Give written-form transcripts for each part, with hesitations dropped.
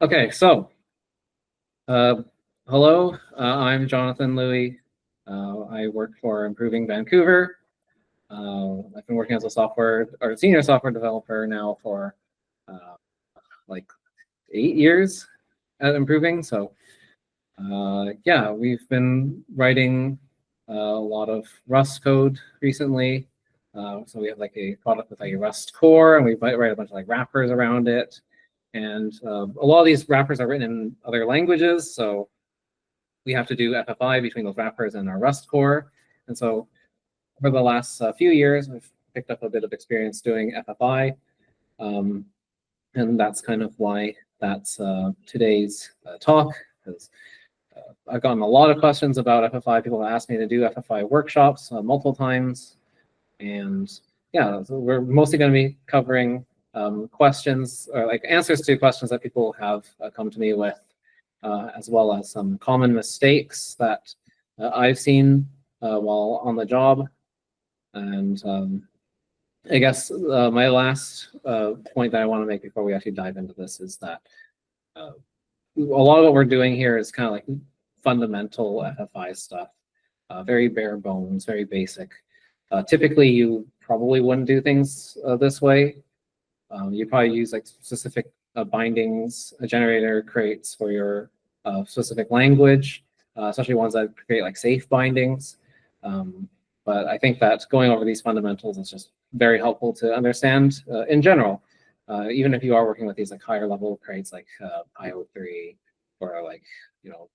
Okay, so hello, I'm Jonathan Louie. I work for Improving Vancouver. I've been working as a senior software developer now for like 8 years at Improving. So yeah, we've been writing a lot of Rust code recently. So we have like a product with like a Rust core, and we write a bunch of like wrappers around it. And a lot of these wrappers are written in other languages, so we have to do FFI between those wrappers and our Rust core. And so for the last few years, I've picked up a bit of experience doing FFI. And that's kind of why that's today's talk, because I've gotten a lot of questions about FFI. People have asked me to do FFI workshops multiple times. And yeah, so we're mostly going to be covering questions or like answers to questions that people have come to me with, as well as some common mistakes that I've seen while on the job. And I guess my last point that I want to make before we actually dive into this is that a lot of what we're doing here is kind of like fundamental FFI stuff, very bare bones, very basic. Typically, you probably wouldn't do things this way. You probably use like specific bindings a generator creates for your specific language, especially ones that create like safe bindings. But I think that going over these fundamentals is just very helpful to understand in general, even if you are working with these like higher level crates like IO3 or like, you know,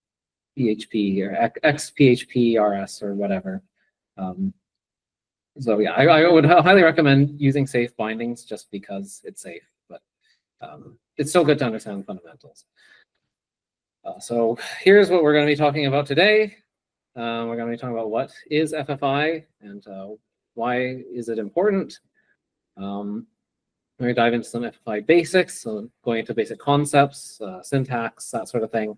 PHP or XPHP RS or whatever. So yeah, I would highly recommend using safe bindings just because it's safe, but it's still good to understand the fundamentals. So here's what we're going to be talking about today. We're going to be talking about what is FFI and why is it important. We're going to dive into some FFI basics, so going into basic concepts, syntax, that sort of thing.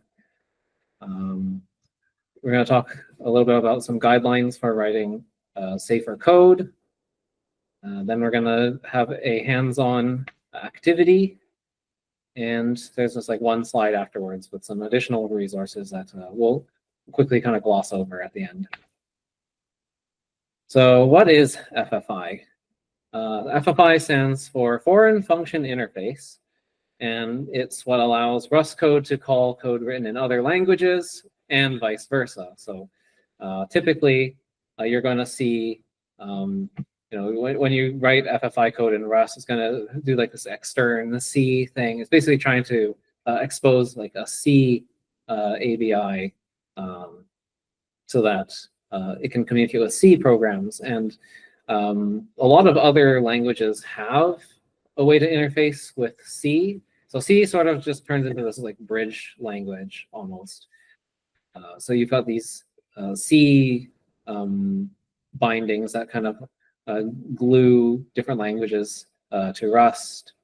We're going to talk a little bit about some guidelines for writing safer code. Then we're going to have a hands-on activity. And there's just like one slide afterwards with some additional resources that we'll quickly kind of gloss over at the end. So what is FFI? FFI stands for Foreign Function Interface, and it's what allows Rust code to call code written in other languages and vice versa. So typically, you're going to see, you know, when you write FFI code in Rust, it's going to do like this extern C thing. It's basically trying to expose like a C ABI so that it can communicate with C programs. And a lot of other languages have a way to interface with C. So C sort of just turns into this like bridge language almost. So you've got these C bindings that kind of glue different languages to Rust,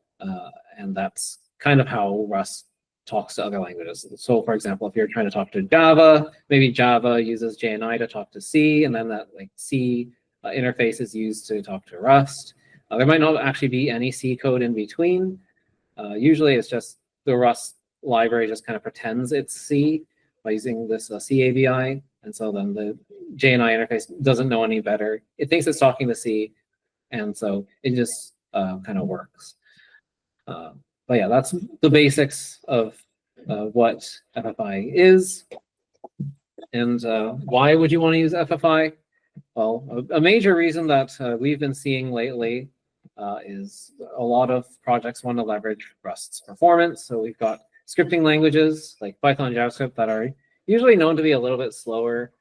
and that's kind of how Rust talks to other languages. So for example, if you're trying to talk to Java, maybe Java uses JNI to talk to C, and then that like C interface is used to talk to Rust. There might not actually be any C code in between. Usually it's just the Rust library just kind of pretends it's C by using this C ABI, and so then the JNI interface doesn't know any better. It thinks it's talking to C, and so it just kind of works. But yeah, that's the basics of what FFI is. And why would you want to use FFI? Well, a major reason that we've been seeing lately is a lot of projects want to leverage Rust's performance. So we've got scripting languages like Python and JavaScript that are usually known to be a little bit slower.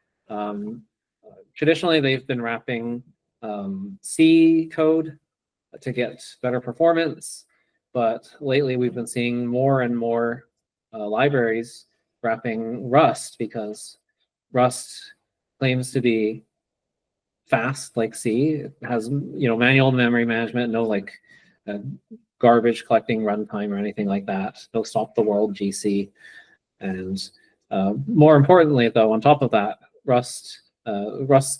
Traditionally, they've been wrapping C code to get better performance, but lately we've been seeing more and more libraries wrapping Rust because Rust claims to be fast like C. It has, you know, manual memory management, no like garbage collecting runtime or anything like that. No stop the world GC. And more importantly, though, on top of that, Rust's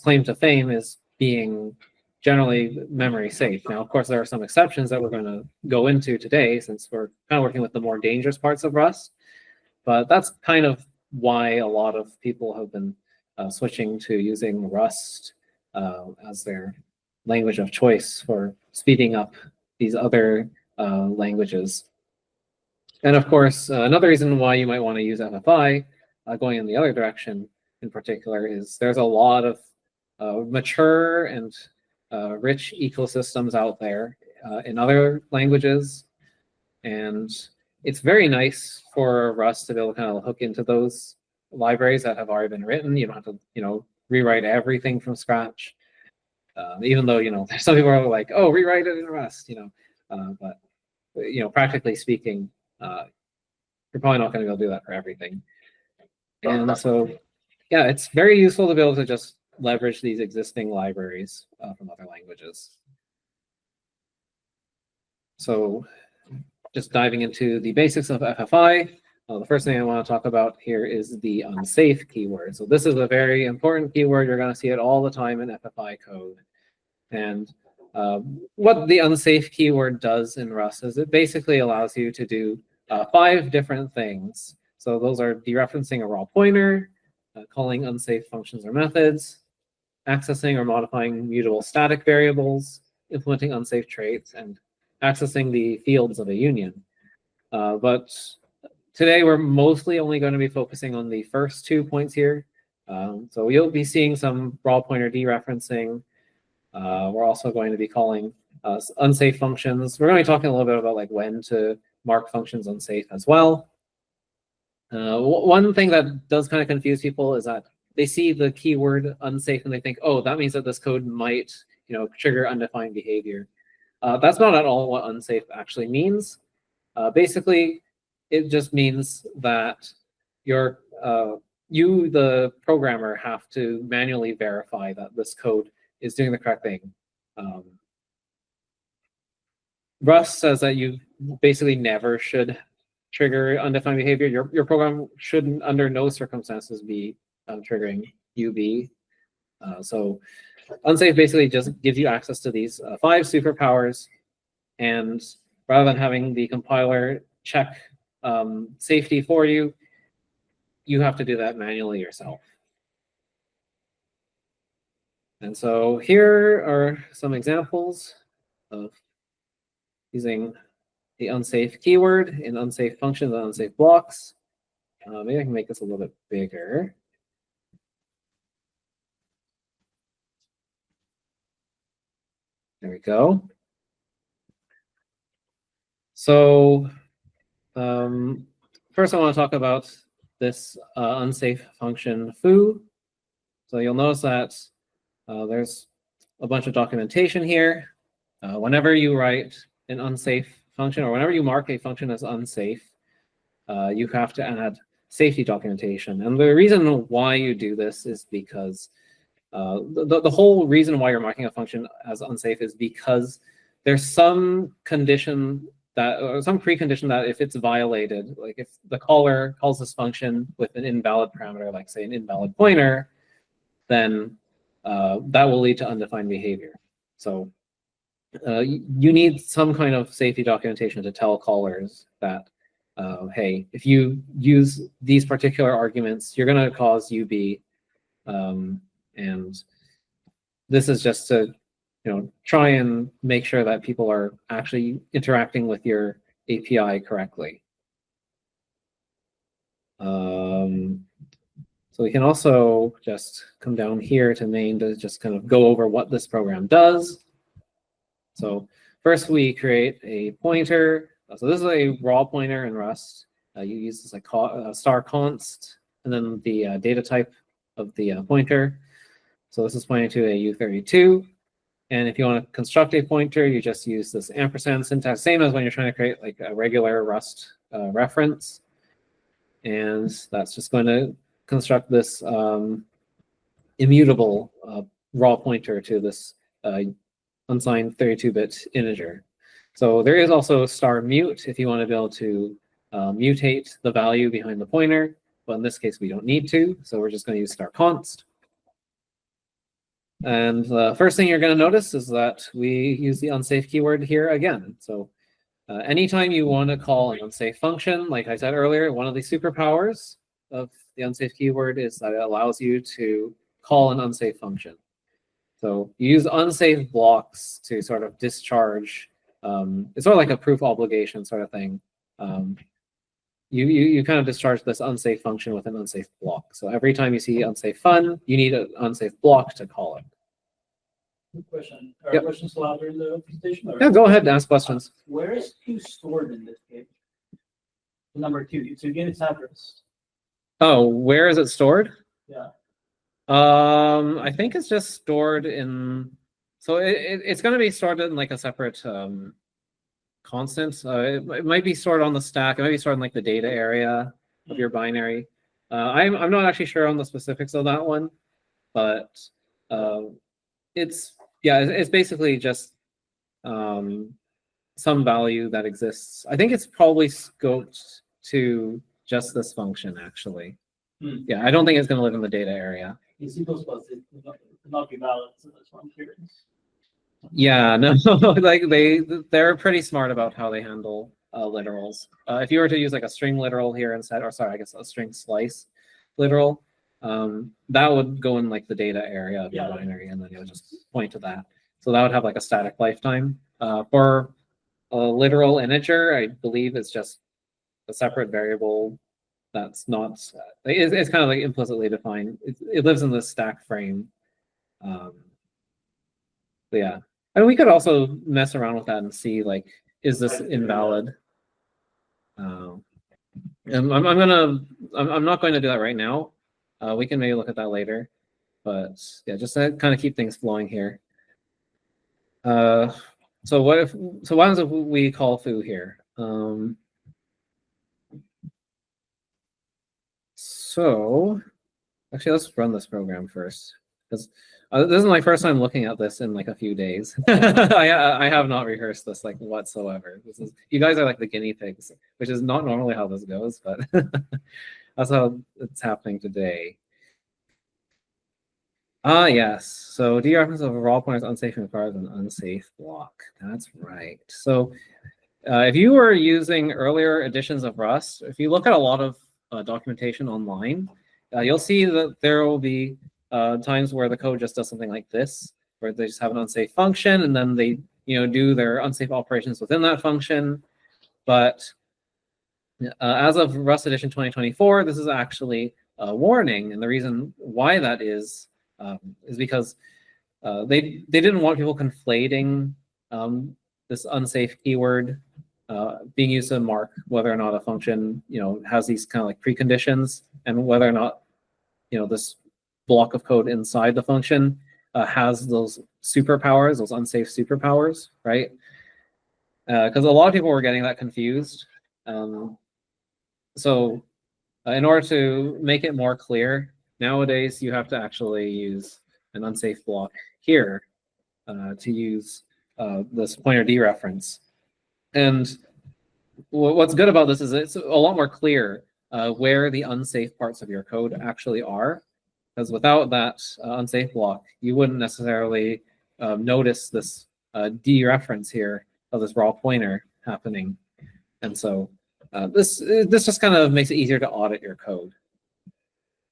claim to fame is being generally memory safe. Now, of course, there are some exceptions that we're going to go into today, since we're kind of working with the more dangerous parts of Rust. But that's kind of why a lot of people have been switching to using Rust as their language of choice for speeding up these other languages. And of course, another reason why you might want to use FFI, going in the other direction in particular, is there's a lot of mature and rich ecosystems out there in other languages. And it's very nice for Rust to be able to kind of hook into those libraries that have already been written. You don't have to, rewrite everything from scratch. Even though, some people are like, oh, rewrite it in Rust, but practically speaking, you're probably not going to be able to do that for everything. And so, yeah, it's very useful to be able to just leverage these existing libraries from other languages. So just diving into the basics of FFI, the first thing I want to talk about here is the unsafe keyword. So this is a very important keyword. You're going to see it all the time in FFI code. And what the unsafe keyword does in Rust is it basically allows you to do 5 different things. So those are dereferencing a raw pointer, calling unsafe functions or methods, accessing or modifying mutable static variables, implementing unsafe traits, and accessing the fields of a union. But today we're mostly only going to be focusing on the first 2 points here. So you'll be seeing some raw pointer dereferencing. We're also going to be calling unsafe functions. We're going to be talking a little bit about like when to mark functions unsafe as well. One thing that does kind of confuse people is that they see the keyword unsafe and they think, oh, that means that this code might, trigger undefined behavior. That's not at all what unsafe actually means. Basically, it just means that you, the programmer, have to manually verify that this code is doing the correct thing. Rust says that you basically never should trigger undefined behavior. Your program shouldn't, under no circumstances, be triggering UB. So unsafe basically just gives you access to these 5 superpowers, and rather than having the compiler check safety for you, you have to do that manually yourself. And so here are some examples of using the unsafe keyword in unsafe functions and unsafe blocks. Maybe I can make this a little bit bigger. There we go. So first I want to talk about this unsafe function foo. So you'll notice that there's a bunch of documentation here. Whenever you write an unsafe function, or whenever you mark a function as unsafe, you have to add safety documentation. And the reason why you do this is because the whole reason why you're marking a function as unsafe is because there's some condition that, or some precondition that if it's violated, like if the caller calls this function with an invalid parameter, like say an invalid pointer, then that will lead to undefined behavior. So you need some kind of safety documentation to tell callers that, hey, if you use these particular arguments, you're going to cause UB. And this is just to try and make sure that people are actually interacting with your API correctly. So we can also just come down here to main to just kind of go over what this program does. So first we create a pointer. So this is a raw pointer in Rust. You use this like star const and then the data type of the pointer. So this is pointing to a U32. And if you want to construct a pointer, you just use this ampersand syntax, same as when you're trying to create like a regular Rust reference. And that's just going to construct this immutable raw pointer to this unsigned 32-bit integer. So there is also star mute if you want to be able to mutate the value behind the pointer. But in this case, we don't need to. So we're just going to use star const. And the first thing you're going to notice is that we use the unsafe keyword here again. So anytime you want to call an unsafe function, like I said earlier, one of the superpowers of the unsafe keyword is that it allows you to call an unsafe function. So you use unsafe blocks to sort of discharge. It's sort of like a proof obligation sort of thing. You kind of discharge this unsafe function with an unsafe block. So every time you see unsafe fun, you need an unsafe block to call it. Good question. Are Yep. questions allowed in the presentation? Yeah, go ahead and ask questions. Where is Q stored in this page? Number 2. So again, its address. Oh, where is it stored? Yeah. I think it's just stored in. So it's going to be stored in like a separate constant. It might be stored on the stack. It might be stored in like the data area of your binary. I'm not actually sure on the specifics of that one, but it's basically just some value that exists. I think it's probably scoped to just this function actually. Yeah, I don't think it's going to live in the data area. In C++, it could not be valid, so that's why I'm curious. Yeah, no, like they're pretty smart about how they handle literals. If you were to use like a string literal here instead, or sorry, I guess a string slice literal, that would go in like the data area of your binary, and then it would just point to that. So that would have like a static lifetime. For a literal integer, I believe it's just a separate variable that's not. It's kind of like implicitly defined. It lives in the stack frame. Yeah. And we could also mess around with that and see like, is this invalid? And I'm not going to do that right now. We can maybe look at that later, but yeah, just to kind of keep things flowing here. So why don't we call foo here? So actually, let's run this program first, because this is my first time looking at this in like a few days. I have not rehearsed this like whatsoever. You guys are like the guinea pigs, which is not normally how this goes, but that's how it's happening today. Yes. So dereference of a raw pointer is unsafe and requires an unsafe block. That's right. So if you were using earlier editions of Rust, if you look at a lot of documentation online, you'll see that there will be times where the code just does something like this, where they just have an unsafe function, and then they do their unsafe operations within that function. But as of Rust Edition 2024, this is actually a warning, and the reason why that is because they didn't want people conflating this unsafe keyword being used to mark whether or not a function has these kind of like preconditions, and whether or not this block of code inside the function has those superpowers, those unsafe superpowers, right? Because a lot of people were getting that confused. So in order to make it more clear, nowadays you have to actually use an unsafe block here to use this pointer dereference. And what's good about this is it's a lot more clear where the unsafe parts of your code actually are. Because without that unsafe block, you wouldn't necessarily notice this dereference here of this raw pointer happening. And so this just kind of makes it easier to audit your code.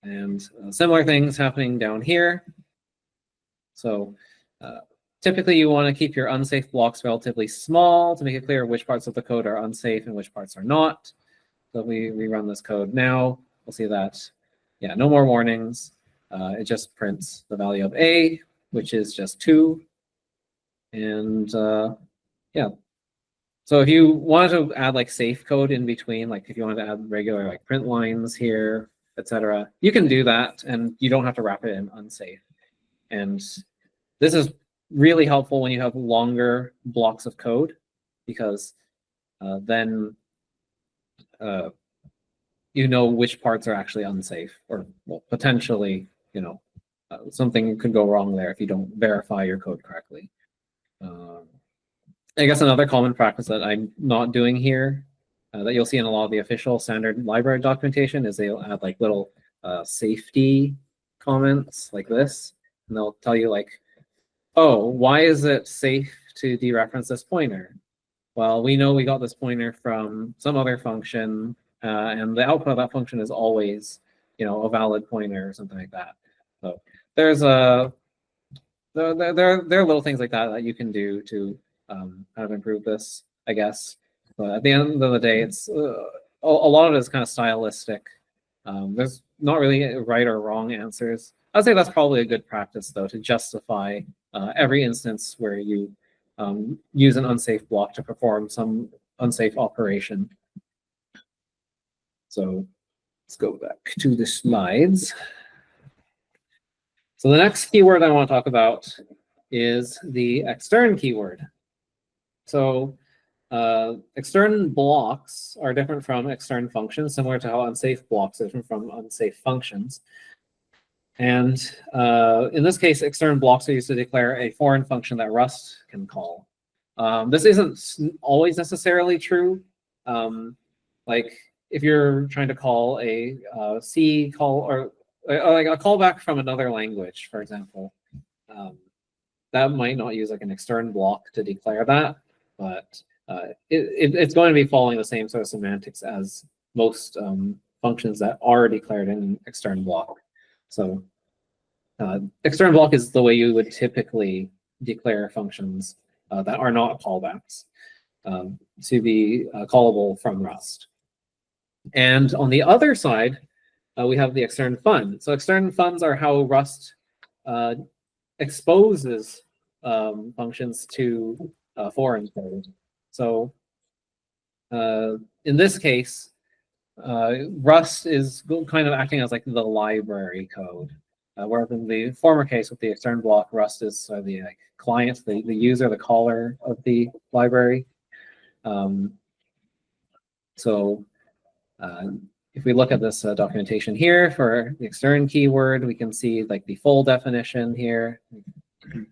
And similar things happening down here. So typically you want to keep your unsafe blocks relatively small to make it clear which parts of the code are unsafe and which parts are not. So if we rerun this code now, we'll see that, yeah, no more warnings. It just prints the value of A, which is just 2. And yeah. So if you wanted to add like safe code in between, like if you wanted to add regular like print lines here, etc., you can do that, and you don't have to wrap it in unsafe. And this is really helpful when you have longer blocks of code, because then you know which parts are actually unsafe, or well, potentially, something could go wrong there if you don't verify your code correctly. I guess another common practice that I'm not doing here, that you'll see in a lot of the official standard library documentation, is they'll add like little safety comments like this. and they'll tell you like, oh, why is it safe to dereference this pointer? Well, we know we got this pointer from some other function, and the output of that function is always, a valid pointer or something like that. So there's there are little things like that that you can do to kind of improve this, I guess. But at the end of the day, it's a lot of it is kind of stylistic. There's not really right or wrong answers. I'd say that's probably a good practice, though, to justify every instance where you use an unsafe block to perform some unsafe operation. So let's go back to the slides. So the next keyword I want to talk about is the extern keyword. So extern blocks are different from extern functions, similar to how unsafe blocks are different from unsafe functions. And in this case, extern blocks are used to declare a foreign function that Rust can call. This isn't always necessarily true. Like if you're trying to call a C call or like a callback from another language, for example, that might not use like an extern block to declare that, but it's going to be following the same sort of semantics as most functions that are declared in an extern block. So extern block is the way you would typically declare functions that are not callbacks to be callable from Rust. And on the other side, we have the extern fun. So extern funs are how Rust exposes functions to foreign code. So in this case, Rust is kind of acting as like the library code. Whereas in the former case with the extern block, Rust is the client, the user, the caller of the library. So if we look at this documentation here for the extern keyword, we can see like the full definition here.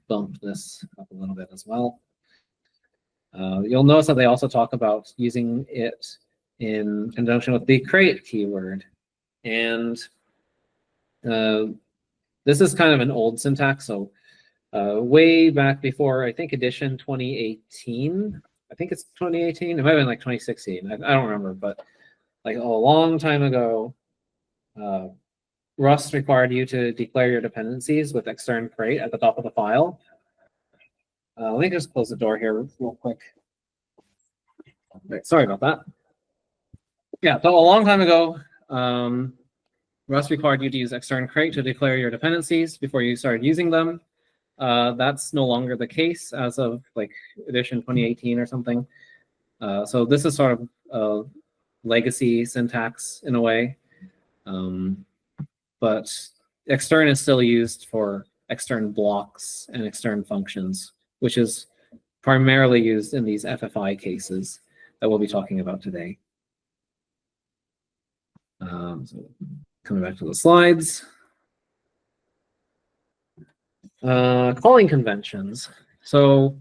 Bump this up a little bit as well. You'll notice that they also talk about using it in conjunction with the create keyword. And this is kind of an old syntax. So way back before, I think edition 2018, I think it's 2018. It might have been like 2016. I don't remember, but like a long time ago, Rust required you to declare your dependencies with extern create at the top of the file. Let me just close the door here real quick. Okay, sorry about that. Yeah, so a long time ago, Rust required you to use extern create to declare your dependencies before you started using them. That's no longer the case as of like edition 2018 or something. So this is sort of legacy syntax in a way. But extern is still used for extern blocks and extern functions, which is primarily used in these FFI cases that we'll be talking about today. So coming back to the slides. Calling conventions. So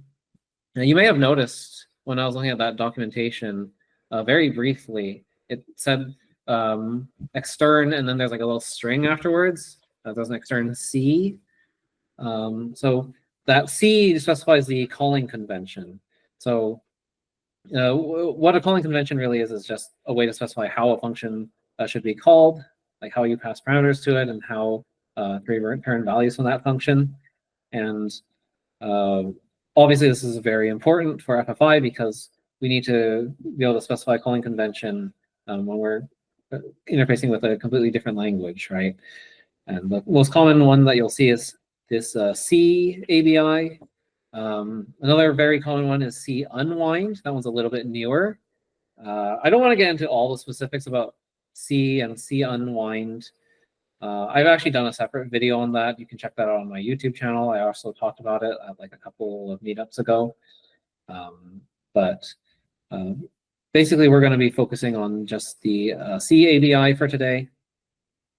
you may have noticed when I was looking at that documentation very briefly, it said extern, and then there's like a little string afterwards. There's an extern C. So that C specifies the calling convention. So what a calling convention really is just a way to specify how a function should be called, like how you pass parameters to it and how to return values from that function. And obviously this is very important for FFI because we need to be able to specify calling convention when we're interfacing with a completely different language, right? And the most common one that you'll see is this C ABI. Another very common one is C unwind. That one's a little bit newer. I don't want to get into all the specifics about C and C unwind. I've actually done a separate video on that. You can check that out on my YouTube channel. I also talked about it at like a couple of meetups ago. Basically, we're going to be focusing on just the C ABI for today.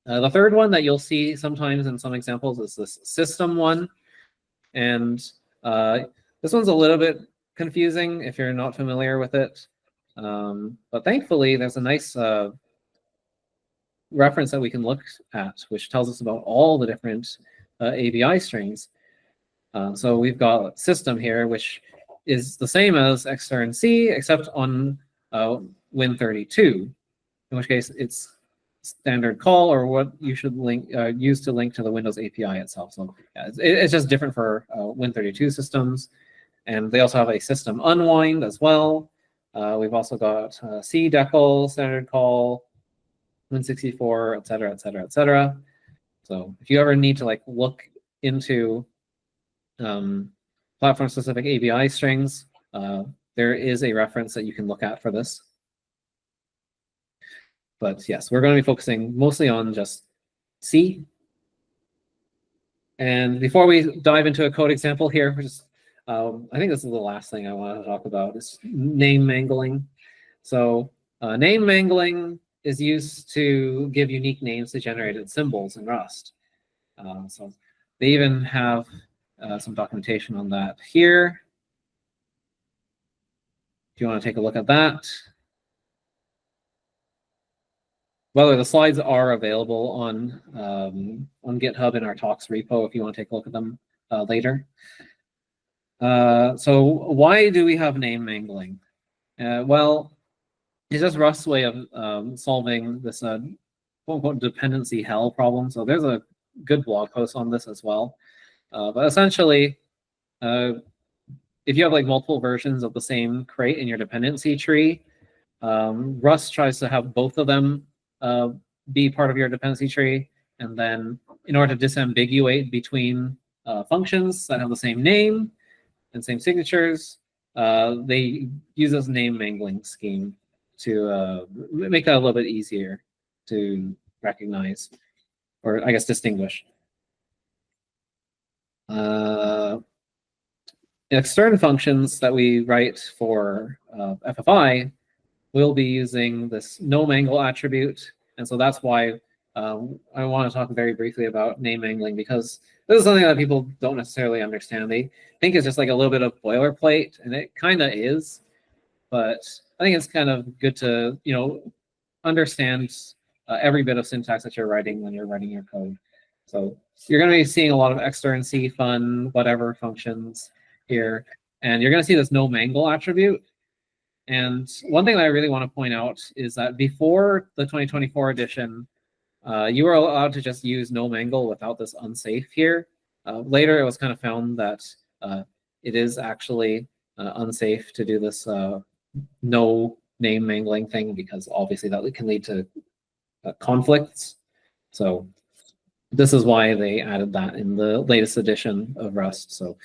The third one that you'll see sometimes in some examples is this system one. And this one's a little bit confusing if you're not familiar with it. But thankfully, there's a nice reference that we can look at, which tells us about all the different ABI strings. So we've got system here, which is the same as extern C, except on Win32, in which case it's standard call, or what you should use to link to the Windows API itself. So yeah, it's just different for Win32 systems. And they also have a system unwind as well. We've also got C decal, standard call, Win64, et cetera, et cetera, et cetera. So if you ever need to look into platform-specific ABI strings, there is a reference that you can look at for this. But yes, we're going to be focusing mostly on just C. And before we dive into a code example here, I think this is the last thing I want to talk about, is name mangling. So name mangling is used to give unique names to generated symbols in Rust. So they even have some documentation on that here. If you want to take a look at that. Well, the slides are available on GitHub in our talks repo if you want to take a look at them later. So why do we have name mangling? Well, it's just Rust's way of solving this quote-unquote dependency hell problem. So there's a good blog post on this as well. But essentially, if you have multiple versions of the same crate in your dependency tree, Rust tries to have both of them be part of your dependency tree. And then in order to disambiguate between functions that have the same name and same signatures, they use this name mangling scheme to make that a little bit easier to recognize, or I guess distinguish. External functions that we write for FFI will be using this no-mangle attribute. And so that's why I want to talk very briefly about name mangling, because this is something that people don't necessarily understand. They think it's just a little bit of boilerplate, and it kind of is. But I think it's kind of good to understand every bit of syntax that you're writing when you're writing your code. So you're going to be seeing a lot of extern C fun whatever functions here, and you're going to see this no-mangle attribute. And one thing that I really want to point out is that before the 2024 edition, you were allowed to just use no mangle without this unsafe here. Later, it was kind of found that it is actually unsafe to do this no name mangling thing, because obviously that can lead to conflicts. So this is why they added that in the latest edition of Rust. So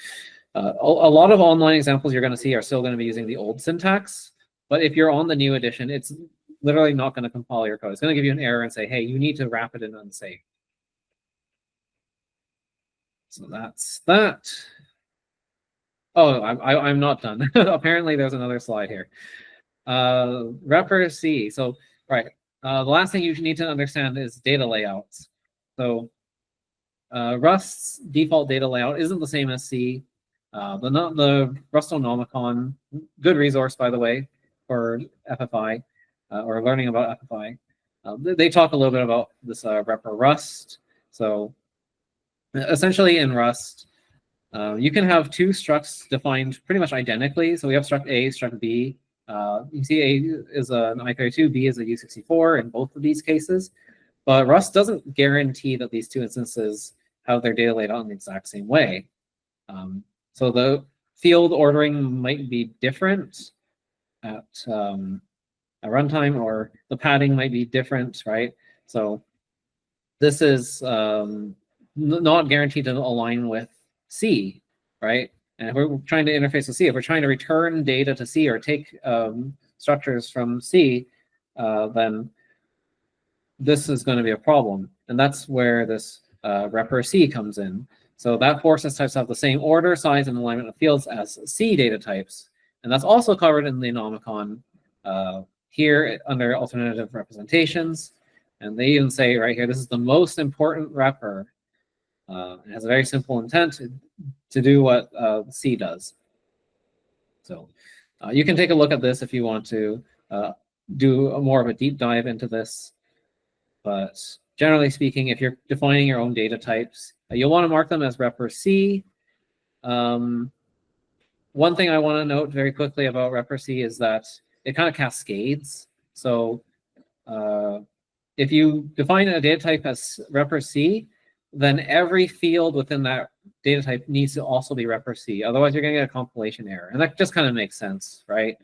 a lot of online examples you're going to see are still going to be using the old syntax. But if you're on the new edition, it's literally not going to compile your code. It's going to give you an error and say, hey, you need to wrap it in unsafe. So that's that. Oh, I'm not done. Apparently, there's another slide here. Repr C. So, right. The last thing you need to understand is data layouts. So Rust's default data layout isn't the same as C. The Rustonomicon, good resource, by the way, for FFI, or learning about FFI. They talk a little bit about this repr Rust. So essentially in Rust, you can have two structs defined pretty much identically. So we have struct A, struct B. You can see A is an i32, B is a u64 in both of these cases. But Rust doesn't guarantee that these two instances have their data laid out in the exact same way. So the field ordering might be different at runtime, or the padding might be different, right? So this is not guaranteed to align with C, right? And if we're trying to interface with C, if we're trying to return data to C or take structures from C, then this is going to be a problem. And that's where this repr C comes in. So that forces types have the same order, size, and alignment of fields as C data types. And that's also covered in the Nomicon here under alternative representations. And they even say right here, this is the most important repr. It has a very simple intent to do what C does. So you can take a look at this if you want to do more of a deep dive into this. But generally speaking, if you're defining your own data types, You'll want to mark them as repr C. One thing I want to note very quickly about repr C is that it kind of cascades. So if you define a data type as repr C, then every field within that data type needs to also be repr C. Otherwise, you're going to get a compilation error. And that just kind of makes sense, right?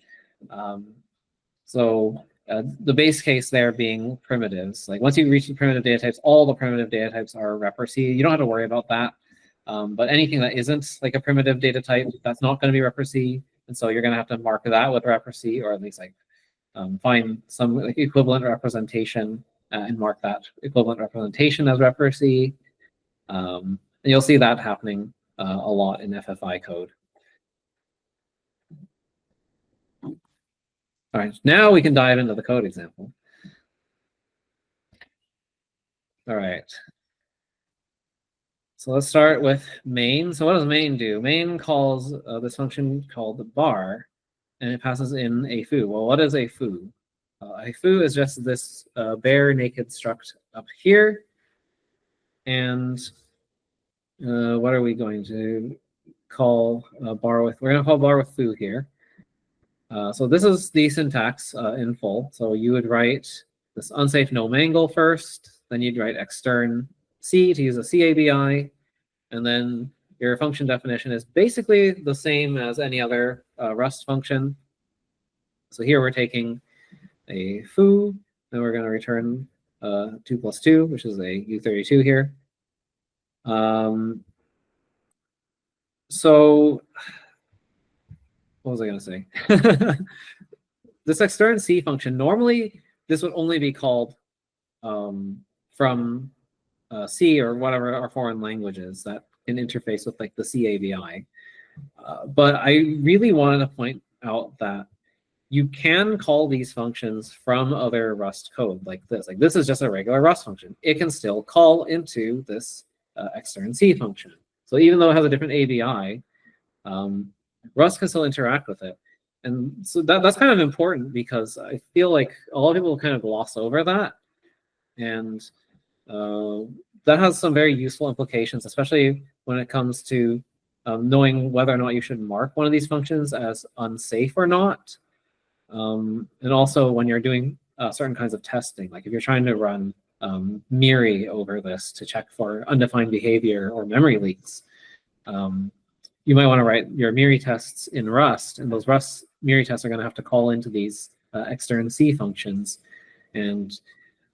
The base case there being primitives. Like once you reach the primitive data types, all the primitive data types are repr C. You don't have to worry about that. But anything that isn't like a primitive data type, that's not going to be repr C. And so you're going to have to mark that with repr C, or at least like find some like equivalent representation and mark that equivalent representation as repr C. And you'll see that happening a lot in FFI code. All right, now we can dive into the code example. All right. So let's start with main. So what does main do? Main calls this function called the bar, and it passes in a foo. Well, what is a foo? A foo is just this bare naked struct up here. And what are we going to call bar with? We're going to call bar with foo here. So this is the syntax in full. So you would write this unsafe no mangle first, then you'd write extern C to use a CABI, and then your function definition is basically the same as any other Rust function. So here we're taking a foo, and we're going to return 2 + 2, which is a U32 here. So what was I going to say? This extern C function, normally this would only be called from C or whatever our foreign language is that can interface with like the CABI. But I really wanted to point out that you can call these functions from other Rust code like this. Like this is just a regular Rust function. It can still call into this extern C function. So even though it has a different ABI, Rust can still interact with it. And so that's kind of important because I feel like a lot of people kind of gloss over that. And that has some very useful implications, especially when it comes to knowing whether or not you should mark one of these functions as unsafe or not. And also when you're doing certain kinds of testing, like if you're trying to run MIRI over this to check for undefined behavior or memory leaks, you might want to write your MIRI tests in Rust, and those Rust MIRI tests are going to have to call into these extern C functions. And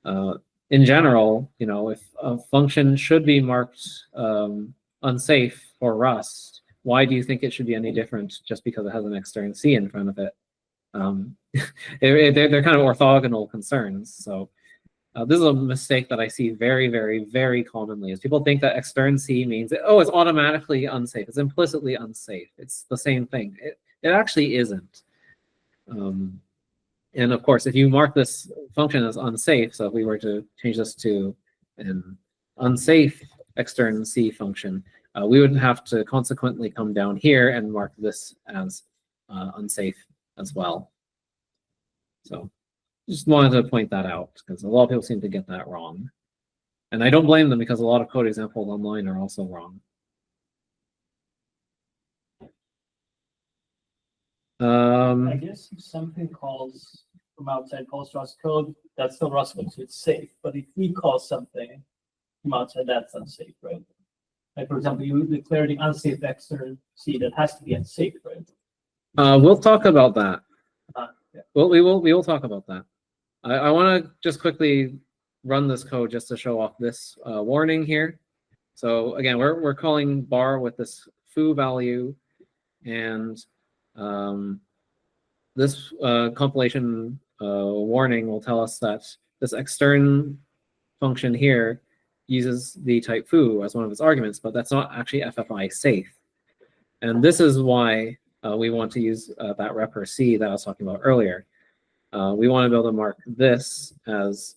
in general, you know, if a function should be marked unsafe for Rust, why do you think it should be any different just because it has an extern C in front of it? They're kind of orthogonal concerns. So this is a mistake that I see very, very, very commonly, is people think that extern C means, oh, it's automatically unsafe. It's implicitly unsafe. It's the same thing. It actually isn't. And of course, if you mark this function as unsafe, so if we were to change this to an unsafe extern C function, we would have to consequently come down here and mark this as unsafe as well. So just wanted to point that out because a lot of people seem to get that wrong. And I don't blame them because a lot of code examples online are also wrong. I guess if something calls from outside calls Rust code, that's still Rust code, so it's safe. But if we call something from outside, that's unsafe, right? Like for example, you declare the unsafe extern C, that has to be unsafe, right? We'll talk about that. Yeah. Well, we will talk about that. I want to just quickly run this code just to show off this warning here. So again, we're calling bar with this foo value, and this compilation warning will tell us that this extern function here uses the type foo as one of its arguments, but that's not actually FFI safe. And this is why we want to use that repr C that I was talking about earlier. We want to be able to mark this as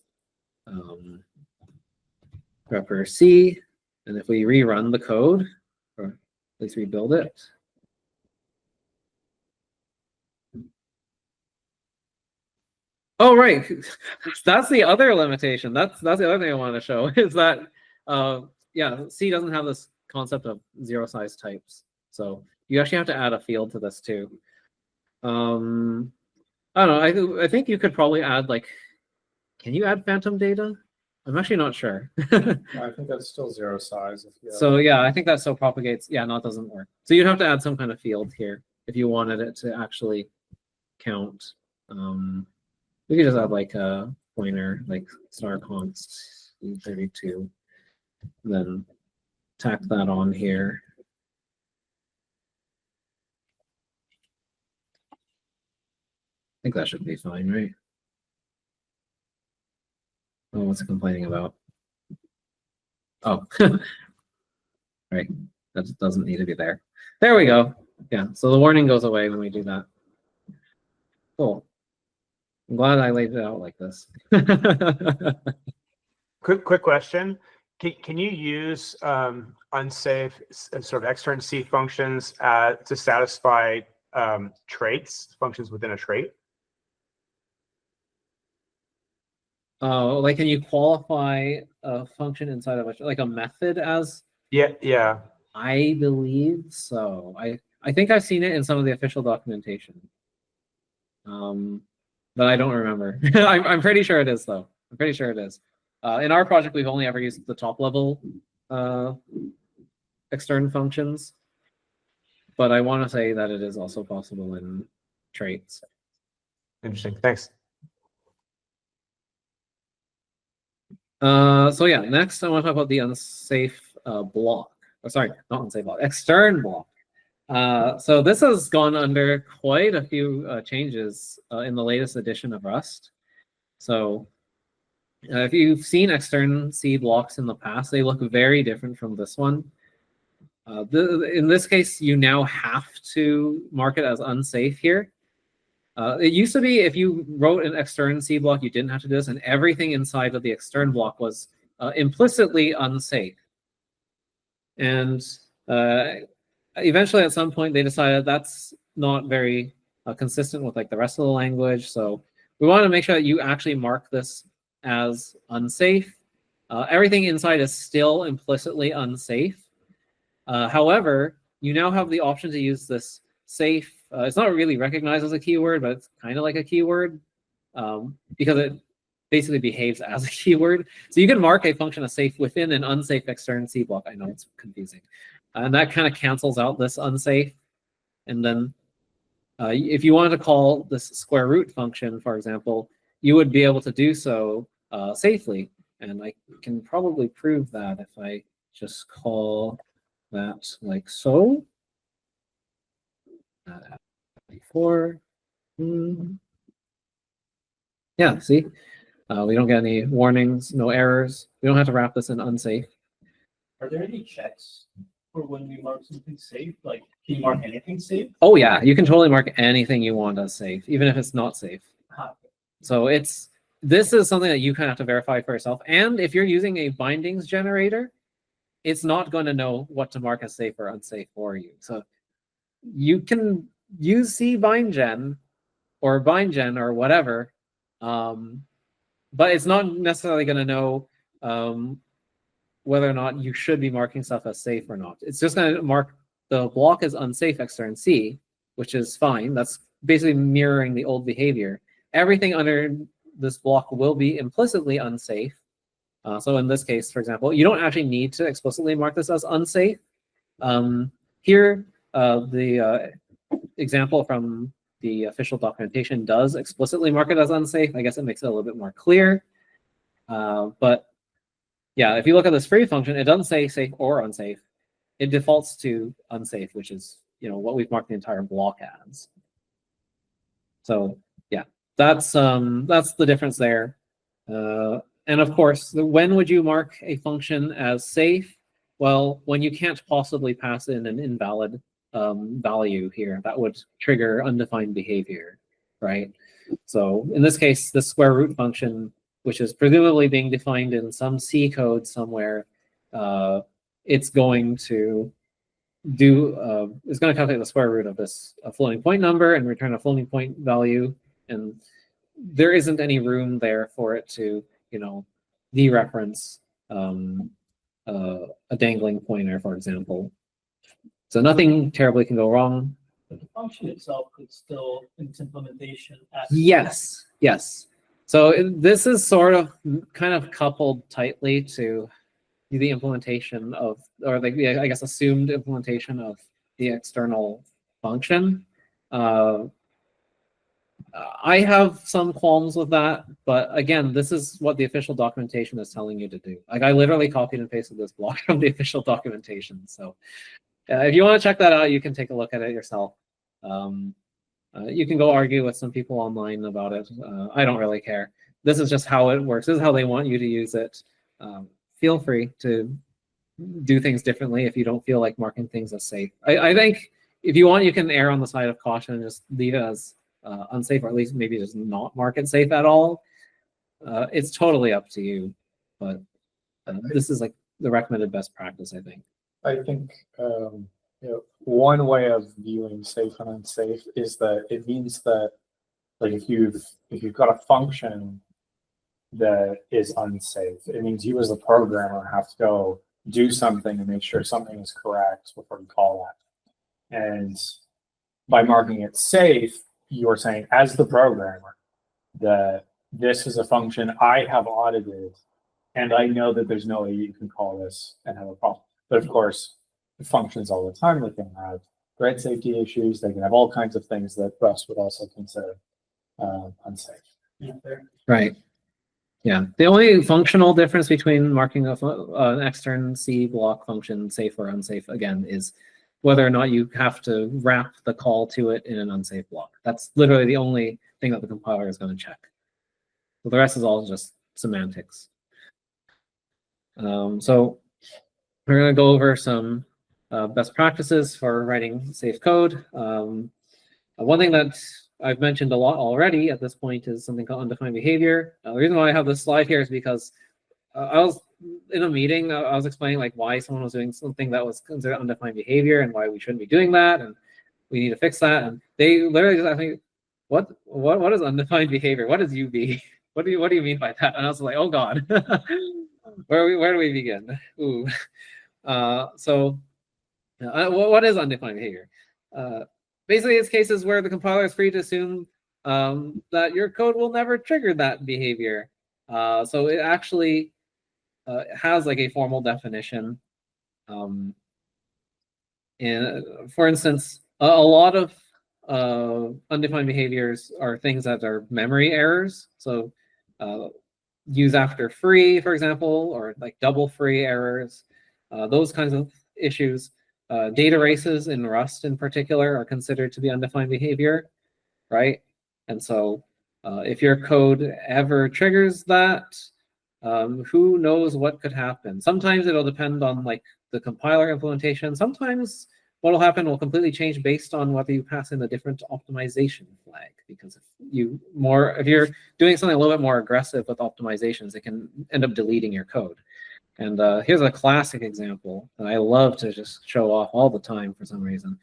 repr C, and if we rerun the code, or at least rebuild it, oh right, that's the other limitation. That's the other thing I want to show is that yeah, C doesn't have this concept of zero size types. So you actually have to add a field to this too. I don't know. I think you could probably add like, can you add phantom data? I'm actually not sure. I think that's still zero size. So yeah, I think that still propagates. Yeah, no, it doesn't work. So you'd have to add some kind of field here if you wanted it to actually count. We could just add like a pointer, like star const 32, then tack that on here. I think that should be fine, right? Oh, what's it complaining about? Oh, right. That doesn't need to be there. There we go. Yeah, so the warning goes away when we do that. Cool. I'm glad I laid it out like this. Quick question. Can you use unsafe sort of extern C functions to satisfy traits, functions within a trait? Oh, like can you qualify a function inside of like a method as? Yeah. I believe so. I think I've seen it in some of the official documentation. But I don't remember. I'm pretty sure it is though. I'm pretty sure it is. In our project, we've only ever used the top level extern functions, but I want to say that it is also possible in traits. Interesting. Thanks. So yeah, next I want to talk about the unsafe block. Oh, sorry, not unsafe block, extern block. So this has gone under quite a few changes in the latest edition of Rust. So if you've seen extern C blocks in the past, they look very different from this one. In this case, you now have to mark it as unsafe here. It used to be if you wrote an extern C block, you didn't have to do this, and everything inside of the extern block was implicitly unsafe. And eventually, at some point, they decided that's not very consistent with like the rest of the language. So we want to make sure that you actually mark this as unsafe. Everything inside is still implicitly unsafe. However, you now have the option to use this safe. It's not really recognized as a keyword, but it's kind of like a keyword because it basically behaves as a keyword. So you can mark a function as safe within an unsafe extern C block. I know it's confusing. And that kind of cancels out this unsafe. And then if you wanted to call this square root function, for example, you would be able to do so safely. And I can probably prove that if I just call that like so. Before. Yeah, see? We don't get any warnings, no errors. We don't have to wrap this in unsafe. Are there any checks for when we mark something safe? Like, can you mark anything safe? Oh yeah, you can totally mark anything you want as safe, even if it's not safe. So this is something that you kind of have to verify for yourself. And if you're using a bindings generator, it's not going to know what to mark as safe or unsafe for you. So you can use cbindgen or bindgen or whatever, but it's not necessarily going to know whether or not you should be marking stuff as safe or not. It's just going to mark the block as unsafe extern C, which is fine. That's basically mirroring the old behavior. Everything under this block will be implicitly unsafe. So in this case, for example, you don't actually need to explicitly mark this as unsafe. Here, the example from the official documentation does explicitly mark it as unsafe. I guess it makes it a little bit more clear. But yeah, if you look at this free function, it doesn't say safe or unsafe. It defaults to unsafe, which is what we've marked the entire block as. So yeah, that's the difference there. And of course, when would you mark a function as safe? Well, when you can't possibly pass in an invalid value here, that would trigger undefined behavior, right? So in this case, the square root function, which is presumably being defined in some C code somewhere, it's going to calculate the square root of this floating point number and return a floating point value. And there isn't any room there for it to dereference a dangling pointer, for example. So nothing terribly can go wrong. But the function itself could still, in its implementation, act. Yes, yes. So this is sort of kind of coupled tightly to the implementation of, or like the, I guess, assumed implementation of the external function. I have some qualms with that, but again, this is what the official documentation is telling you to do. Like I literally copied and pasted this block from the official documentation. So if you want to check that out, you can take a look at it yourself. You can go argue with some people online about it. I don't really care. This is just how it works. This is how they want you to use it. Feel free to do things differently if you don't feel like marking things as safe. I think if you want, you can err on the side of caution and just leave it as unsafe, or at least maybe just not mark it safe at all. It's totally up to you, but this is like the recommended best practice, I think. I think one way of viewing safe and unsafe is that it means that, like, if you've got a function that is unsafe, it means you as a programmer have to go do something and make sure something is correct before you call that. And by marking it safe, you're saying, as the programmer, that this is a function I have audited, and I know that there's no way you can call this and have a problem. But of course, functions all the time, they can have thread safety issues, they can have all kinds of things that Rust would also consider unsafe. Right. Yeah. The only functional difference between marking an extern C block function safe or unsafe, again, is whether or not you have to wrap the call to it in an unsafe block. That's literally the only thing that the compiler is going to check. So the rest is all just semantics. So we're going to go over some best practices for writing safe code. One thing that I've mentioned a lot already at this point is something called undefined behavior. The reason why I have this slide here is because I was in a meeting, I was explaining like why someone was doing something that was considered undefined behavior and why we shouldn't be doing that, and we need to fix that. And they literally just asked me, what is undefined behavior? What is UB? What do you mean by that? And I was like, oh God, where do we begin? Ooh. What is undefined behavior? Basically, it's cases where the compiler is free to assume that your code will never trigger that behavior. So it actually has like a formal definition. And for instance, a lot of undefined behaviors are things that are memory errors. So use after free, for example, or like double free errors, those kinds of issues. Data races in Rust in particular are considered to be undefined behavior, right? And so if your code ever triggers that, who knows what could happen? Sometimes it'll depend on like the compiler implementation. Sometimes what will happen will completely change based on whether you pass in a different optimization flag. Because if you're doing something a little bit more aggressive with optimizations, it can end up deleting your code. And here's a classic example that I love to just show off all the time for some reason.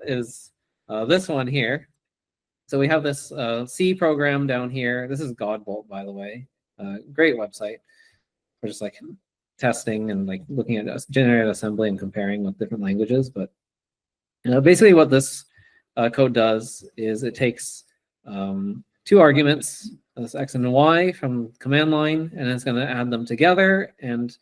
Is this one here. So we have this C program down here. This is Godbolt, by the way. Great website for just like testing and like looking at generated assembly and comparing with different languages. But basically what this code does is it takes two arguments, this X and Y from command line, and it's going to add them together. And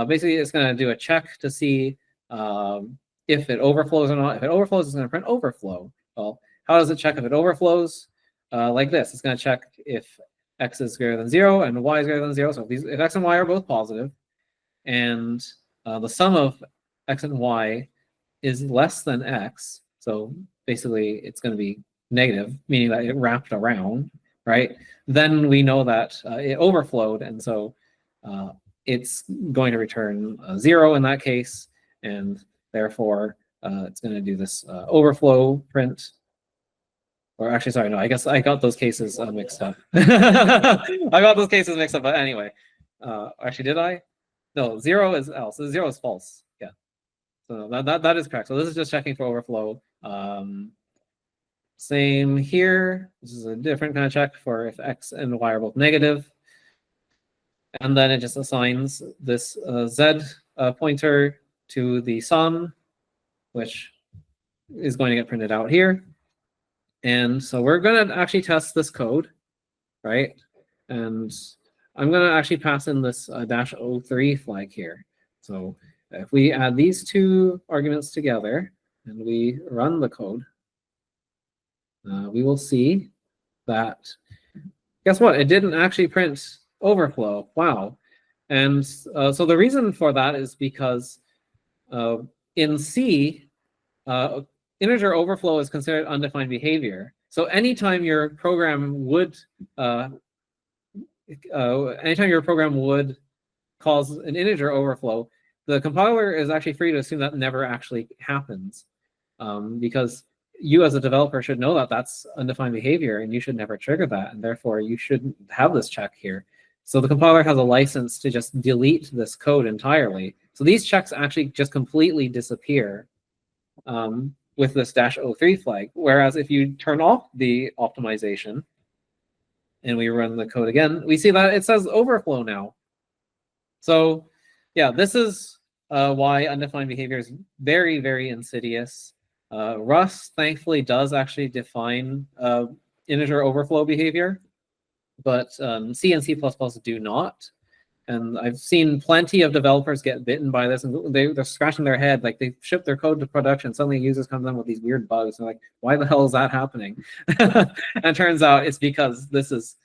basically it's going to do a check to see if it overflows or not. If it overflows, it's going to print overflow. Well, how does it check if it overflows? Like this, it's going to check if X is greater than 0 and Y is greater than 0. So if X and Y are both positive, and the sum of X and Y is less than X, so basically it's going to be negative, meaning that it wrapped around, right? Then we know that it overflowed, and so it's going to return 0 in that case, and therefore it's going to do this overflow print. Or actually, sorry, no, I guess I got those cases mixed up. I got those cases mixed up, but anyway. Actually, did I? No, 0 is else. So 0 is false. Yeah. So that is correct. So this is just checking for overflow. Same here. This is a different kind of check for if X and Y are both negative. and then it just assigns this Z pointer to the sum, which is going to get printed out here. And so we're going to actually test this code, right? And I'm going to actually pass in this -03 flag here. So if we add these two arguments together and we run the code, we will see that, guess what? It didn't actually print overflow. Wow. And so the reason for that is because in C, integer overflow is considered undefined behavior. So anytime your program would cause an integer overflow, the compiler is actually free to assume that never actually happens, because you as a developer should know that that's undefined behavior and you should never trigger that, and therefore you shouldn't have this check here. So the compiler has a license to just delete this code entirely. So these checks actually just completely disappear with this -03 flag. Whereas if you turn off the optimization and we run the code again, we see that it says overflow now. So yeah, this is why undefined behavior is very, very insidious. Rust thankfully does actually define integer overflow behavior, but C and C++ do not. And I've seen plenty of developers get bitten by this, and they're scratching their head. Like, they ship their code to production, suddenly users come down with these weird bugs. They're like, why the hell is that happening? And it turns out it's because this is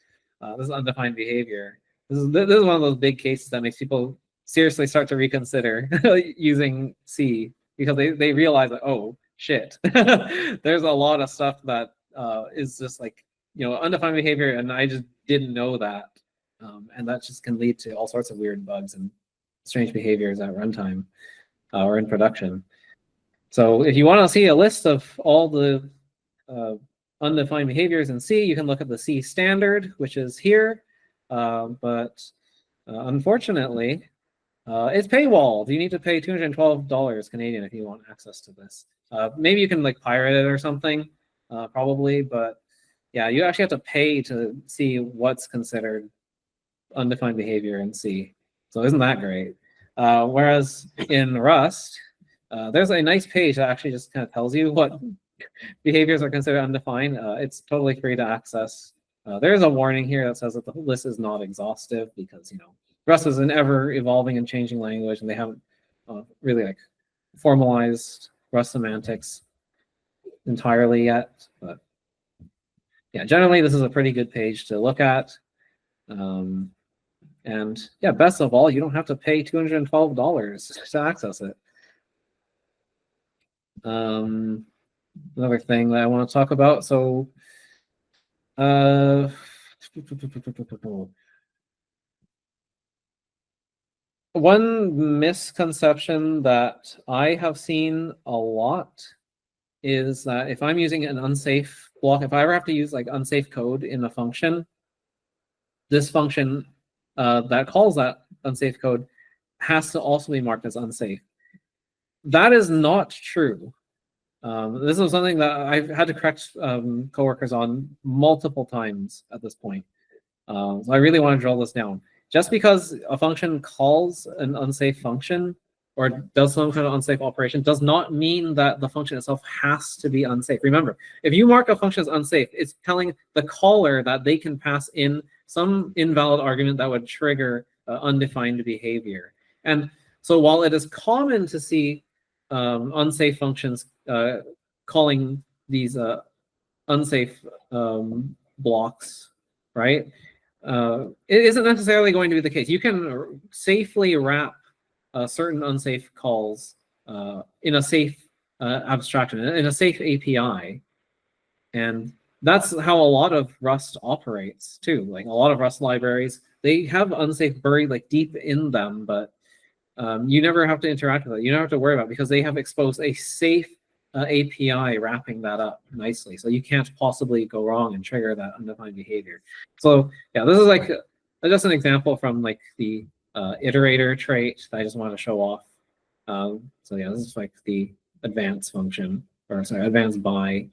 undefined behavior. This is one of those big cases that makes people seriously start to reconsider using C, because they realize that, oh shit, there's a lot of stuff that is just like, undefined behavior, and I just didn't know that. And that just can lead to all sorts of weird bugs and strange behaviors at runtime or in production. So if you want to see a list of all the undefined behaviors in C, you can look at the C standard, which is here. But unfortunately, it's paywalled. You need to pay $212 Canadian if you want access to this. Maybe you can like pirate it or something, probably. But yeah, you actually have to pay to see what's considered undefined behavior in C. So isn't that great? Whereas in Rust, there's a nice page that actually just kind of tells you what behaviors are considered undefined. It's totally free to access. There's a warning here that says that the list is not exhaustive, because Rust is an ever evolving and changing language, and they haven't really like formalized Rust semantics entirely yet. But yeah, generally this is a pretty good page to look at. And yeah, best of all, you don't have to pay $212 to access it. Another thing that I want to talk about. So, one misconception that I have seen a lot is that if I'm using an unsafe block, if I ever have to use like unsafe code in a function, this function that calls that unsafe code has to also be marked as unsafe. That is not true. This is something that I've had to correct coworkers on multiple times at this point. So I really want to drill this down. Just because a function calls an unsafe function or does some kind of unsafe operation does not mean that the function itself has to be unsafe. Remember, if you mark a function as unsafe, it's telling the caller that they can pass in some invalid argument that would trigger undefined behavior. And so while it is common to see unsafe functions calling these unsafe blocks, right? It isn't necessarily going to be the case. You can safely wrap certain unsafe calls in a safe abstraction, in a safe API. And that's how a lot of Rust operates too. Like a lot of Rust libraries, they have unsafe buried like deep in them, but you never have to interact with it. You don't have to worry about it because they have exposed a safe API wrapping that up nicely. So you can't possibly go wrong and trigger that undefined behavior. So yeah, this is like just an example from like the iterator trait that I just want to show off. So yeah, this is like the advance function, or sorry, advance by.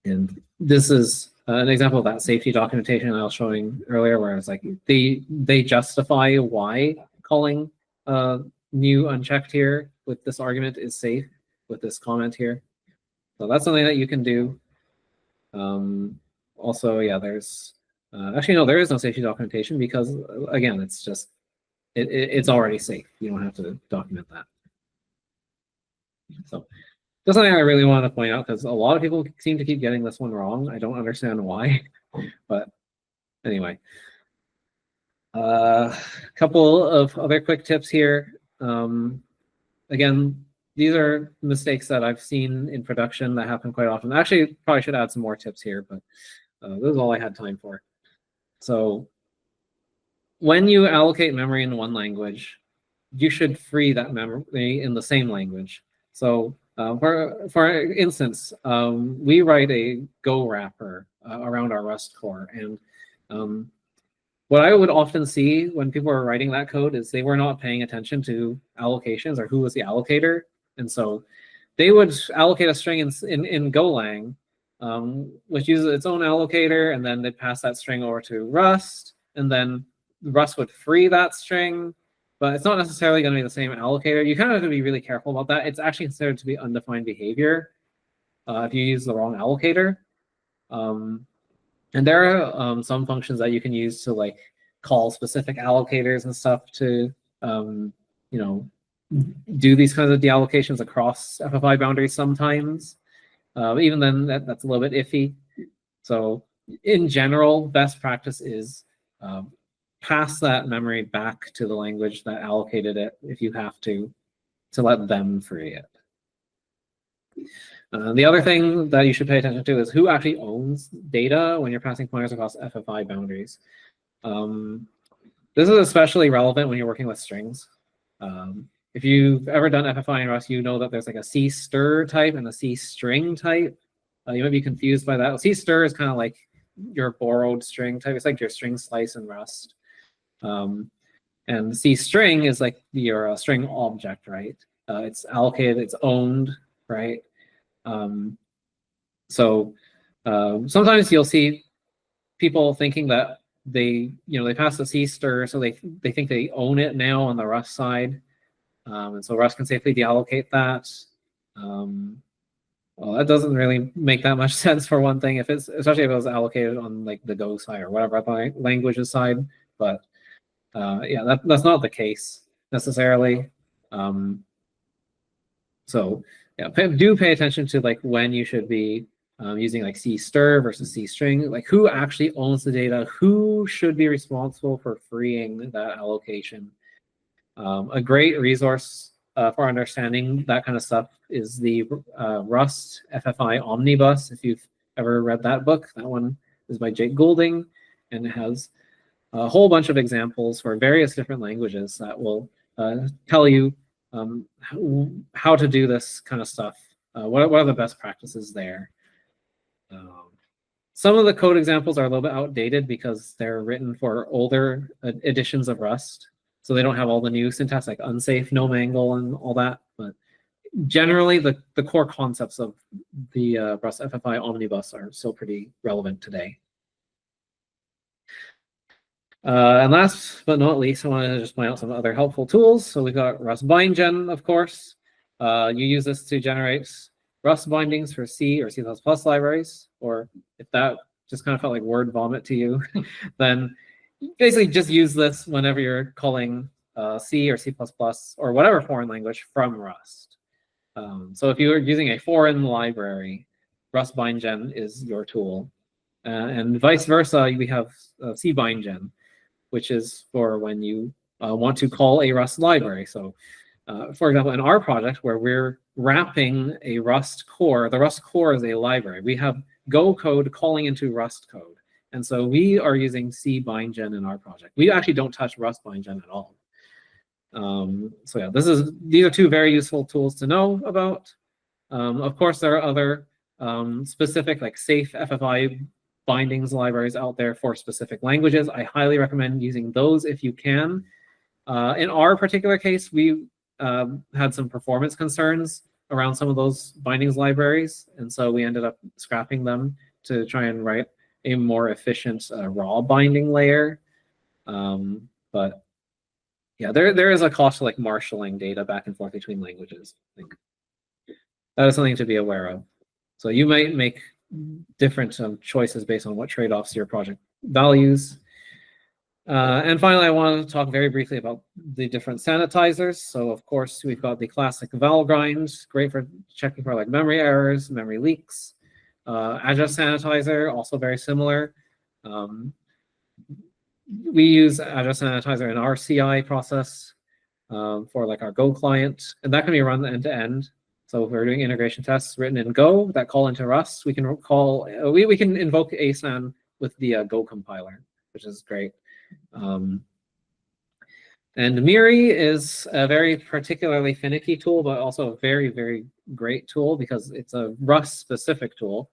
And this is an example of that safety documentation I was showing earlier, where it's like they justify why calling new unchecked here with this argument is safe with this comment here. So that's something that you can do. Also, yeah, there's actually no, there is no safety documentation because again, it's just it's already safe. You don't have to document that. So that's something I really want to point out because a lot of people seem to keep getting this one wrong. I don't understand why, but anyway. A couple of other quick tips here. Again, these are mistakes that I've seen in production that happen quite often. Actually, probably should add some more tips here, but this is all I had time for. So when you allocate memory in one language, you should free that memory in the same language. So for instance, we write a Go wrapper around our Rust core. And what I would often see when people are writing that code is they were not paying attention to allocations or who was the allocator. And so they would allocate a string in Golang, which uses its own allocator, and then they pass that string over to Rust, and then Rust would free that string, but it's not necessarily going to be the same allocator. You kind of have to be really careful about that. It's actually considered to be undefined behavior if you use the wrong allocator. And there are some functions that you can use to like call specific allocators and stuff to, you know, do these kinds of deallocations across FFI boundaries sometimes. Even then, that's a little bit iffy. So in general, best practice is pass that memory back to the language that allocated it if you have to let them free it. The other thing that you should pay attention to is who actually owns data when you're passing pointers across FFI boundaries. This is especially relevant when you're working with strings. If you've ever done FFI in Rust, you know that there's like a C-stir type and a C-string type. You might be confused by that. C-stir is kind of like your borrowed string type. It's like your string slice in Rust. And C-string is like your string object, right? It's allocated, it's owned, right? So sometimes you'll see people thinking that they pass the C-stir, so they think they own it now on the Rust side. And so Rust can safely deallocate that. Well, that doesn't really make that much sense for one thing, especially if it was allocated on like the Go side or whatever language's side. But yeah, that's not the case necessarily. So yeah, do pay attention to like when you should be using like C-stir versus C-string, like who actually owns the data, who should be responsible for freeing that allocation. A great resource for understanding that kind of stuff is the Rust FFI Omnibus. If you've ever read that book, that one is by Jake Goulding, and it has a whole bunch of examples for various different languages that will tell you how to do this kind of stuff. What are the best practices there? Some of the code examples are a little bit outdated because they're written for older editions of Rust. So they don't have all the new syntax like unsafe, no mangle, and all that. But generally, the core concepts of the Rust FFI Omnibus are still pretty relevant today. And last but not least, I want to just point out some other helpful tools. So we've got Rust bindgen, of course. You use this to generate Rust bindings for C or C++ libraries, or if that just kind of felt like word vomit to you, then basically just use this whenever you're calling C or C++ or whatever foreign language from Rust. So if you're using a foreign library, Rust bindgen is your tool. And vice versa, we have C bindgen, which is for when you want to call a Rust library. So for example, in our project where we're wrapping a Rust core, the Rust core is a library. We have Go code calling into Rust code. And so we are using C bindgen in our project. We actually don't touch Rust bindgen at all. So yeah, these are two very useful tools to know about. Of course, there are other specific like safe FFI bindings libraries out there for specific languages. I highly recommend using those if you can. In our particular case, we had some performance concerns around some of those bindings libraries, and so we ended up scrapping them to try and write a more efficient raw binding layer. But yeah, there is a cost to like marshaling data back and forth between languages. Like, that is something to be aware of. So you might make different choices based on what trade-offs your project values. And finally, I want to talk very briefly about the different sanitizers. So of course, we've got the classic Valgrind, great for checking for like memory errors, memory leaks. Adjust sanitizer, also very similar. We use Adjust sanitizer in our CI process for like our Go client, and that can be run end to end. So if we're doing integration tests written in Go that call into Rust, we can call we can invoke ASAN with the Go compiler, which is great. And Miri is a very particularly finicky tool, but also a very, very great tool because it's a Rust specific tool.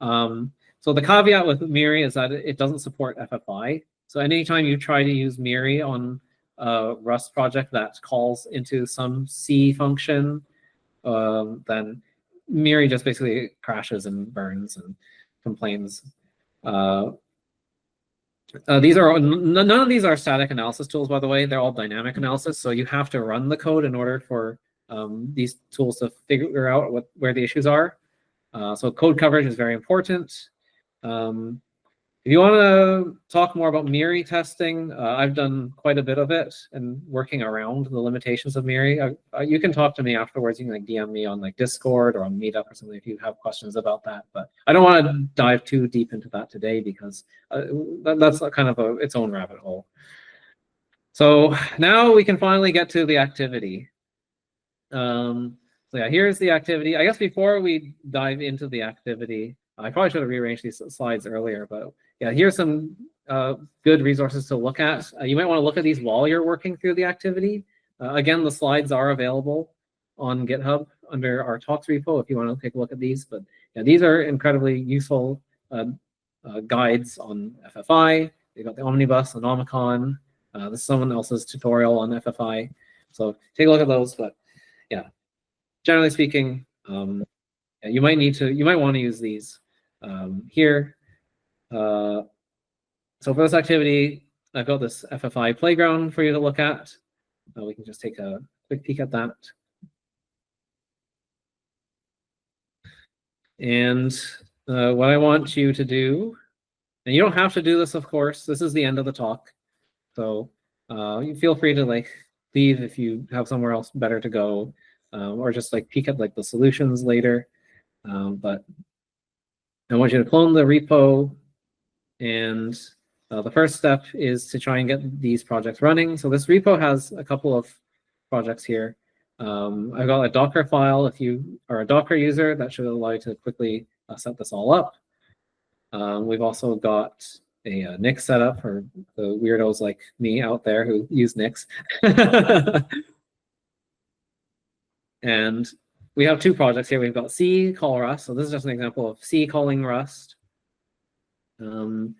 So the caveat with Miri is that it doesn't support FFI. So anytime you try to use Miri on a Rust project that calls into some C function, then Miri just basically crashes and burns and complains. These are none of these are static analysis tools, by the way. They're all dynamic analysis. So you have to run the code in order for these tools to figure out where the issues are. So code coverage is very important. If you want to talk more about Miri testing, I've done quite a bit of it and working around the limitations of Miri. You can talk to me afterwards. You can like DM me on like Discord or on Meetup or something if you have questions about that. But I don't want to dive too deep into that today because that's kind of its own rabbit hole. So now we can finally get to the activity. So yeah, here's the activity. I guess before we dive into the activity, I probably should have rearranged these slides earlier, but yeah, here's some good resources to look at. You might want to look at these while you're working through the activity. Again, the slides are available on GitHub under our talks repo if you want to take a look at these. But yeah, these are incredibly useful guides on FFI. They've got the Omnibus, Anomicon. This is someone else's tutorial on FFI. So take a look at those. But yeah, generally speaking, yeah, you might want to use these here. So for this activity, I've got this FFI playground for you to look at. We can just take a quick peek at that. And what I want you to do, and you don't have to do this, of course, this is the end of the talk. So you feel free to like leave if you have somewhere else better to go, or just like peek at like the solutions later. But I want you to clone the repo, and the first step is to try and get these projects running. So this repo has a couple of projects here. I've got a Docker file. If you are a Docker user, that should allow you to quickly set this all up. We've also got a Nix setup for the weirdos like me out there who use Nix. And we have two projects here. We've got C call Rust. So this is just an example of C calling Rust. The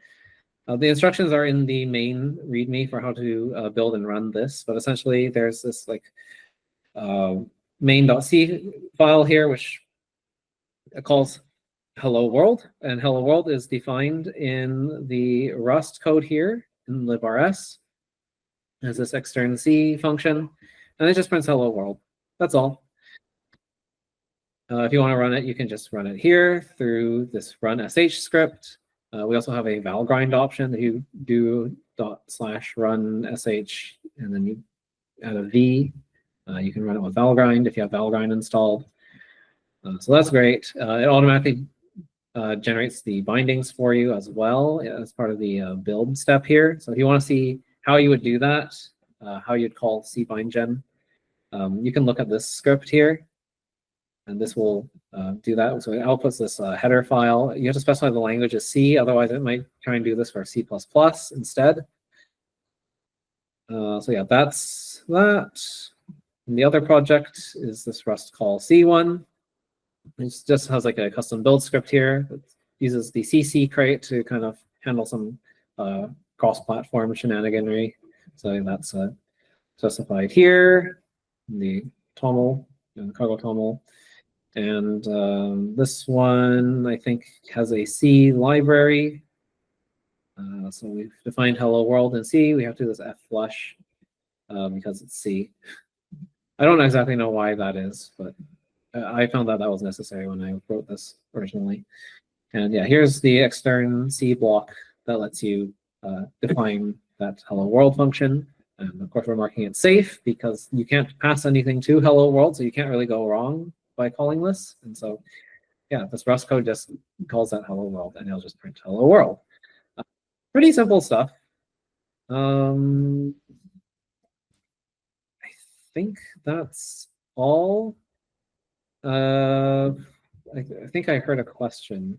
instructions are in the main README for how to build and run this. But essentially, there's this like main.c file here, which calls hello world. And hello world is defined in the Rust code here in librs as this extern C function. And it just prints hello world. That's all. If you want to run it, you can just run it here through this run sh script. We also have a valgrind option that you do /run sh and then you add a v. You can run it with valgrind if you have valgrind installed. So that's great. It automatically generates the bindings for you as well as part of the build step here. So if you want to see how you would do that, how you'd call cbindgen, you can look at this script here. And this will do that. So it outputs this header file. You have to specify the language as C, otherwise it might try and do this for C++ instead. So yeah, that's that. And the other project is this Rust call C1. It just has like a custom build script here that uses the CC crate to kind of handle some cross-platform shenaniganry. So that's specified here in the toml, the cargo toml. And this one, I think, has a C library So we've defined hello world in C. We have to do this F flush because it's C. I don't exactly know why that is, but I found that was necessary when I wrote this originally. And yeah, here's the extern C block that lets you define that hello world function. And of course, we're marking it safe because you can't pass anything to hello world, so you can't really go wrong by calling this. And so, yeah, this Rust code just calls that hello world, and it'll just print hello world. Pretty simple stuff. I think that's all. I think I heard a question.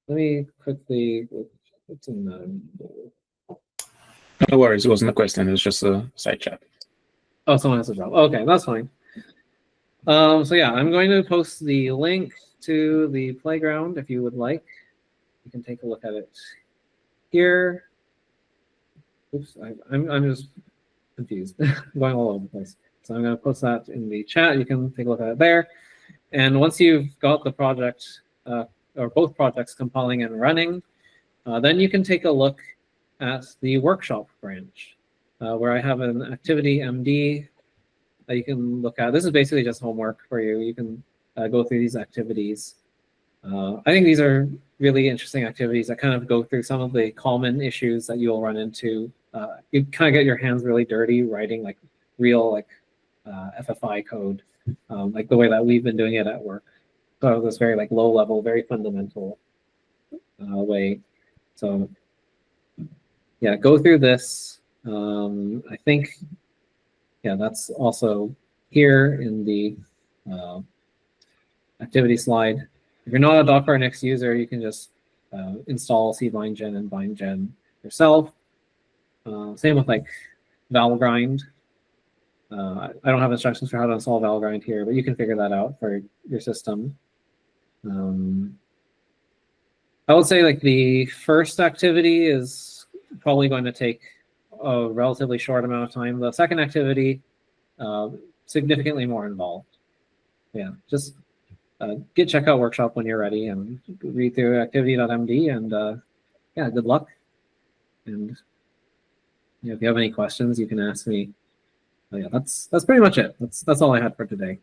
Let me quickly. What's in the? No worries, it wasn't a question, it was just a side chat. Oh, someone has a job. Okay, that's fine. So yeah, I'm going to post the link to the playground if you would like. You can take a look at it here. Oops, I'm just confused, going all over the place. So I'm going to post that in the chat. You can take a look at it there. And once you've got the project or both projects compiling and running, then you can take a look at the workshop branch where I have an activity MD that you can look at. This is basically just homework for you. You can go through these activities. I think these are really interesting activities that kind of go through some of the common issues that you'll run into. You kind of get your hands really dirty writing like real FFI code, like the way that we've been doing it at work. So this very like low level, very fundamental way. So yeah, go through this. I think, yeah, that's also here in the activity slide. If you're not a Docker Nix user, you can just install cbindgen and bindgen yourself. Same with like valgrind. I don't have instructions for how to install valgrind here, but you can figure that out for your system. I would say like the first activity is probably going to take a relatively short amount of time. The second activity, significantly more involved. Yeah, just get Checkout Workshop when you're ready and read through activity.md and yeah, good luck. And if you have any questions, you can ask me. But yeah, that's pretty much it. That's all I had for today.